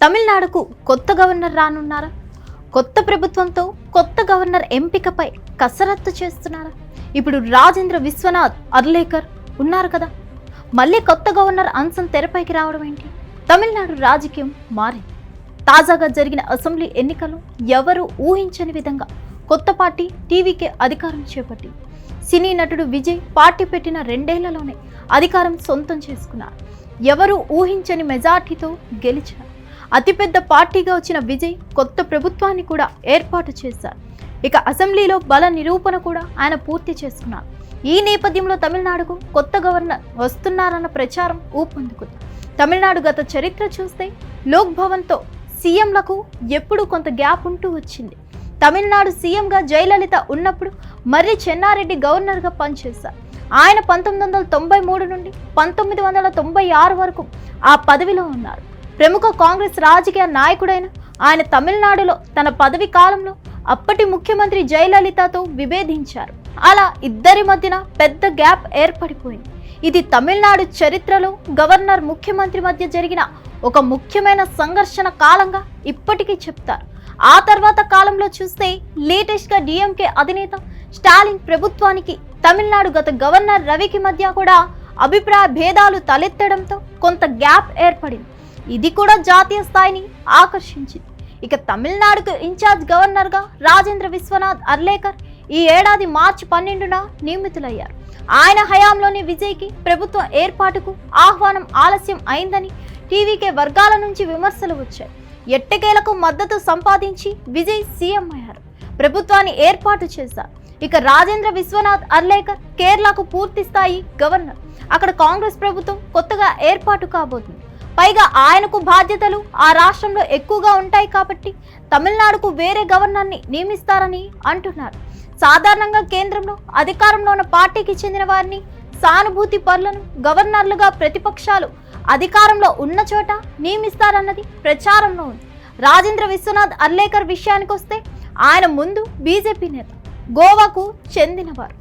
తమిళనాడుకు కొత్త గవర్నర్ రానున్నారా? కొత్త ప్రభుత్వంతో కొత్త గవర్నర్ ఎంపికపై కసరత్తు చేస్తున్నారా? ఇప్పుడు రాజేంద్ర విశ్వనాథ్ అర్లేకర్ ఉన్నారు కదా, మళ్ళీ కొత్త గవర్నర్ అంశం తెరపైకి రావడం ఏంటి? తమిళనాడు రాజకీయం మారింది. తాజాగా జరిగిన అసెంబ్లీ ఎన్నికల్లో ఎవరు ఊహించని విధంగా కొత్త పార్టీ టీవీకే అధికారం చేపట్టింది. సినీ నటుడు విజయ్ పార్టీ పెట్టిన 2 ఏళ్లలోనే అధికారం సొంతం చేసుకున్నారు. ఎవరు ఊహించని మెజార్టీతో గెలిచారు. అతిపెద్ద పార్టీగా వచ్చిన విజయ్ కొత్త ప్రభుత్వాన్ని కూడా ఏర్పాటు చేశారు. ఇక అసెంబ్లీలో బల నిరూపణ కూడా ఆయన పూర్తి చేసుకున్నారు. ఈ నేపథ్యంలో తమిళనాడుకు కొత్త గవర్నర్ వస్తున్నారన్న ప్రచారం ఊపందుకుంది. తమిళనాడు గత చరిత్ర చూస్తే లోక్ భవన్తో సీఎంలకు ఎప్పుడూ కొంత గ్యాప్ ఉంటూ వచ్చింది. తమిళనాడు సీఎంగా జయలలిత ఉన్నప్పుడు మర్రి చెన్నారెడ్డి గవర్నర్గా పనిచేశారు. ఆయన 1993 నుండి 1996 వరకు ఆ పదవిలో ఉన్నారు. ప్రముఖ కాంగ్రెస్ రాజకీయ నాయకుడైన ఆయన తమిళనాడులో తన పదవి కాలంలో అప్పటి ముఖ్యమంత్రి జయలలితతో విభేదించారు. అలా ఇద్దరి మధ్యన పెద్ద గ్యాప్ ఏర్పడిపోయింది. ఇది తమిళనాడు చరిత్రలో గవర్నర్ ముఖ్యమంత్రి మధ్య జరిగిన ఒక ముఖ్యమైన సంఘర్షణ కాలంగా ఇప్పటికీ చెప్తారు. ఆ తర్వాత కాలంలో చూస్తే లేటెస్ట్గా డిఎంకే అధినేత స్టాలిన్ ప్రభుత్వానికి తమిళనాడు గత గవర్నర్ రవికి మధ్య కూడా అభిప్రాయ భేదాలు తలెత్తడంతో కొంత గ్యాప్ ఏర్పడింది. ఇది కూడా జాతీయ స్థాయిని ఆకర్షించింది. ఇక తమిళనాడుకు ఇన్ఛార్జ్ గవర్నర్గా రాజేంద్ర విశ్వనాథ్ అర్లేకర్ ఈ ఏడాది మార్చి 12న నియమితులయ్యారు. ఆయన హయాంలోని విజయ్కి ప్రభుత్వం ఏర్పాటుకు ఆహ్వానం ఆలస్యం అయిందని టీవీకే వర్గాల నుంచి విమర్శలు వచ్చాయి. ఎట్టకేలకు మద్దతు సంపాదించి విజయ్ సీఎం అయ్యారు. ప్రభుత్వాన్ని ఏర్పాటు చేశారు. ఇక రాజేంద్ర విశ్వనాథ్ అర్లేకర్ కేరళకు పూర్తి స్థాయి గవర్నర్. అక్కడ కాంగ్రెస్ ప్రభుత్వం కొత్తగా ఏర్పాటు కాబోతుంది. పైగా ఆయనకు బాధ్యతలు ఆ రాష్ట్రంలో ఎక్కువగా ఉంటాయి కాబట్టి తమిళనాడుకు వేరే గవర్నర్ని నియమిస్తారని అంటున్నారు. సాధారణంగా కేంద్రంలో అధికారంలో ఉన్న పార్టీకి చెందిన వారిని, సానుభూతి పరులను గవర్నర్లుగా ప్రతిపక్షాలు అధికారంలో ఉన్న చోట నియమిస్తారన్నది ప్రచారంలో ఉంది. రాజేంద్ర విశ్వనాథ్ అర్లేకర్ విషయానికి వస్తే ఆయన ముందు బీజేపీ నేత, గోవాకు చెందినవారు,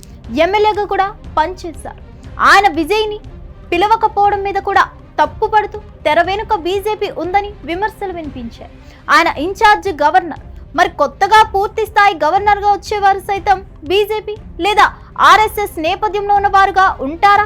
ఎమ్మెల్యేగా కూడా పనిచేశారు. ఆయన విజయ్ని పిలవకపోవడం మీద కూడా తప్పుపడుతూ తెర వెనుక బీజేపీ ఉందని విమర్శలు వినిపించాయి. ఆయన ఇన్ఛార్జ్ గవర్నర్. మరి కొత్తగా పూర్తి స్థాయి గవర్నర్గా వచ్చేవారు సైతం బీజేపీ లేదా ఆర్ఎస్ఎస్ నేపథ్యంలో ఉన్నవారుగా ఉంటారా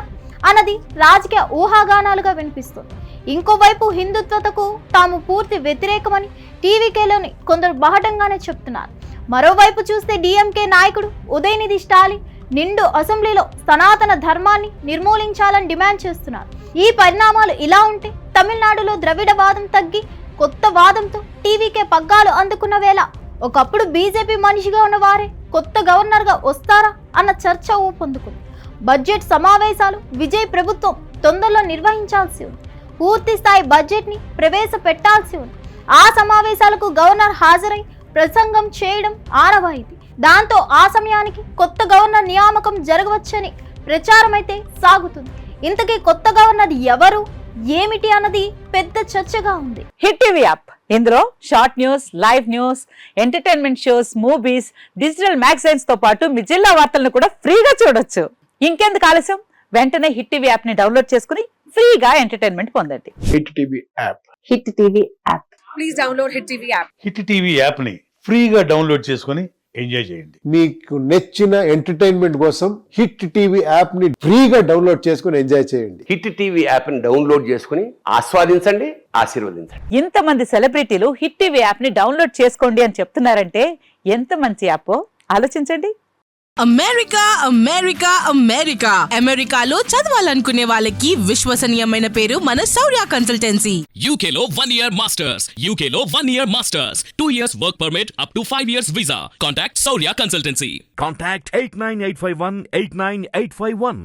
అన్నది రాజకీయ ఊహాగానాలుగా వినిపిస్తుంది. ఇంకోవైపు హిందుత్వతకు తాము పూర్తి వ్యతిరేకమని టీవీకేలోని కొందరు బహటంగానే చెప్తున్నారు. మరోవైపు చూస్తే డిఎంకే నాయకుడు ఉదయనిధి స్టాలిన్ నిండు అసెంబ్లీలో సనాతన ధర్మాన్ని నిర్మూలించాలని డిమాండ్ చేస్తున్నారు. ఈ పరిణామాలు ఇలా ఉంటే తమిళనాడులో ద్రవిడ వాదం తగ్గి కొత్త వాదంతో టీవీకే పగ్గాలు అందుకున్న వేళ ఒకప్పుడు బీజేపీ మనిషిగా ఉన్న వారే కొత్త గవర్నర్గా వస్తారా అన్న చర్చ ఊపందుకుంది. బడ్జెట్ సమావేశాలు విజయ్ ప్రభుత్వం తొందరలో నిర్వహించాల్సి ఉంది. పూర్తి స్థాయి బడ్జెట్ని ప్రవేశపెట్టాల్సి ఉంది. ఆ సమావేశాలకు గవర్నర్ హాజరై ప్రసంగం చేయడం ఆనవాయితీ. దాంతో ఆ సమయానికి కొత్త గవర్నర్ నియామకం జరగవచ్చని ప్రచారం అయితే సాగుతుంది. ఇంతకీ కొత్త గవర్నర్ ఎవరు, ఏమిటి అన్నది పెద్ద చర్చగా ఉంది. హిట్ టీవీ యాప్, ఇందులో short news, live news, entertainment shows, movies, digital magazines తో పాటు మీ జిల్లా వార్తలను కూడా ఫ్రీగా చూడొచ్చు. ఇంకెందుకు ఆలస్యం, వెంటనే హిట్ టీవీ యాప్ ని డౌన్లోడ్ చేసుకుని ఫ్రీగా ఎంటర్టైన్మెంట్ పొందండి. Hit TV app. Hit TV app. Please download hit TV app. Hit TV app ని ఫ్రీగా డౌన్లోడ్ చేసుకుని ఎంజాయ్ చేయండి. మీకు నచ్చిన ఎంటర్టైన్మెంట్ కోసం హిట్ టీవీ యాప్ ని ఫ్రీగా డౌన్లోడ్ చేసుకుని ఎంజాయ్ చేయండి. హిట్ టీవీ యాప్ ని డౌన్లోడ్ చేసుకుని ఆస్వాదించండి, ఆశీర్వదించండి. ఇంతమంది సెలబ్రిటీలు హిట్ టీవీ యాప్ ని డౌన్లోడ్ చేసుకోండి అని చెప్తున్నారంటే ఎంత మంచి యాప్ ఆలోచించండి. అమెరికా అమెరికా అమెరికా అమెరికాలో చదవాలనుకునే వాళ్ళకి విశ్వసనీయమైన పేరు మన శౌర్య కన్సల్టెన్సీ. UK లో 1 year masters. UK లో 1 year masters. 2 years work permit up to 5 years visa. Contact Saurya Consultancy. Contact 89851 89851.